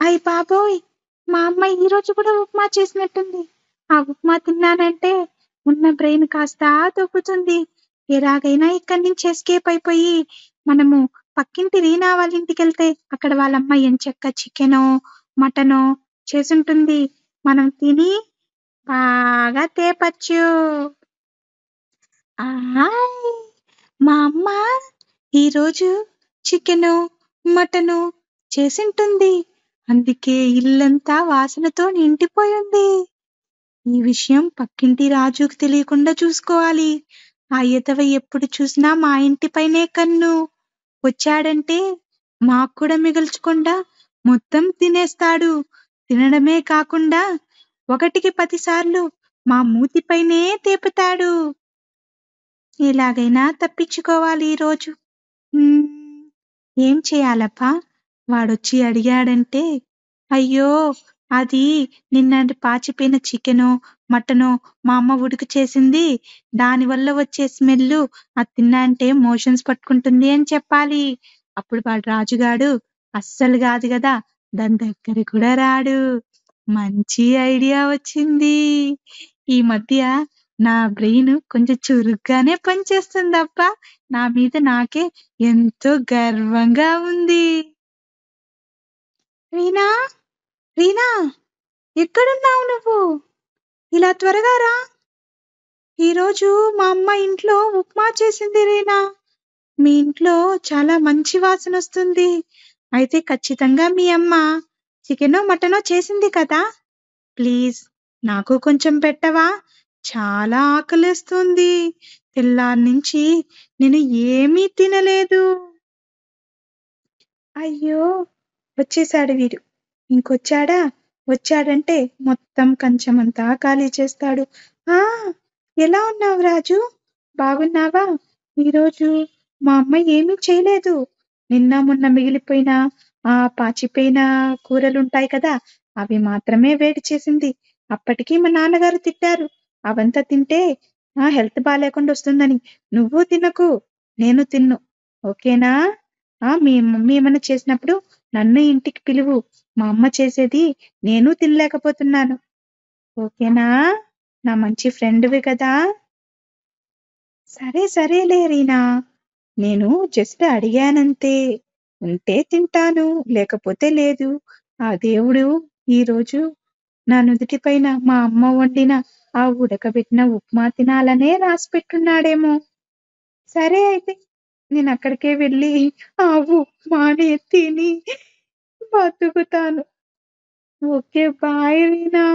అయ్ బాబోయ్! మా అమ్మ ఈరోజు కూడా ఉప్మా చేసినట్టుంది. ఆ ఉప్మా తిన్నానంటే ఉన్న బ్రెయిన్ కాస్త దొబ్బుతుంది. ఎలాగైనా ఇక్కడి నుంచి ఎస్కేప్ అయిపోయి మనము పక్కింటి రీనా వాళ్ళ ఇంటికెళ్తే అక్కడ వాళ్ళమ్మ ఎంచక్కా చికెనో, మటనో చేసుంటుంది. మనం తిని బాగా తేపచ్చు. ఆయ్! మా అమ్మ ఈరోజు చికెను, మటను చేసుంటుంది. అందుకే ఇల్లంతా వాసనతో నిండిపోయుంది. ఈ విషయం పక్కింటి రాజుకి తెలియకుండా చూసుకోవాలి. ఆ ఎదవ ఎప్పుడు చూసినా మా ఇంటి పైనే కన్ను. వచ్చాడంటే మాకు కూడా మిగల్చకుండా మొత్తం తినేస్తాడు. తినడమే కాకుండా ఒకటికి 10 సార్లు మా మూతిపైనే తేపుతాడు. ఎలాగైనా తప్పించుకోవాలి ఈరోజు. హ్మ్. ఏం చేయాలప్పా? వాడొచ్చి అడిగాడంటే, అయ్యో! అది నిన్నటి పాచిపోయిన చికెనో, మటనో మా అమ్మ ఉడుకు చేసింది. దానివల్ల వచ్చే స్మెల్లు అది తిన్నా అంటే మోషన్స్ పట్టుకుంటుంది అని చెప్పాలి. అప్పుడు వాడు రాజుగాడు అస్సలు గాదు గదా! దాని దగ్గరికి కూడా రాడు. మంచి ఐడియా వచ్చింది. ఈ మధ్య నా బ్రెయిన్ కొంచెం చురుగ్గానే పనిచేస్తుందబ్బా! నా మీద నాకే ఎంతో గర్వంగా ఉంది. రీనా! రీనా! ఎక్కడున్నావు నువ్వు? ఇలా త్వరగా రా. ఈరోజు మా అమ్మ ఇంట్లో ఉప్మా చేసింది రీనా. మీ ఇంట్లో చాలా మంచి వాసనొస్తుంది. అయితే ఖచ్చితంగా మీ అమ్మ చికెనో, మటనో చేసింది కదా! ప్లీజ్ నాకు కొంచెం పెట్టవా? చాలా ఆకలేస్తుంది. తెల్లార్నించి నేను ఏమీ తినలేదు. అయ్యో! వచ్చేసాడు వీడు. ఇంకొచ్చాడా? వచ్చాడంటే మొత్తం కంచమంతా ఖాళీ చేస్తాడు. ఆ! ఎలా ఉన్నావు రాజు? బాగున్నావా? ఈరోజు మా అమ్మ ఏమీ చేయలేదు. నిన్న మొన్న మిగిలిపోయిన పాచిపోయిన కూరలుంటాయి కదా! అవి మాత్రమే వేడి చేసింది. అప్పటికి మా నాన్నగారు తిట్టారు. అవంతా తింటే హెల్త్ బాలేకుండా వస్తుందని. నువ్వు తినకు. నేను తిన్ను. ఓకేనా? మీ మమ్మీ ఏమన్నా చేసినప్పుడు నన్ను ఇంటికి పిలువు. మా అమ్మ చేసేది నేను తినలేకపోతున్నాను. ఓకేనా? నా మంచి ఫ్రెండ్‌వి కదా! సరే సరేలే రీనా. నేను జస్ట్ అడిగానంతే. ఉంటే తింటాను. లేకపోతే లేదు. ఆ దేవుడు ఈరోజు నా నుదిటి పైన మా అమ్మ వండిన ఆ ఉడకబెట్టిన ఉప్మా తినాలనే రాసిపెట్టున్నాడేమో! సరే అయితే. నేనక్కడికే వెళ్ళి ఆ ఉప్మానే తిని బతుకుతాను. ఓకే. బాయ్ రీనా.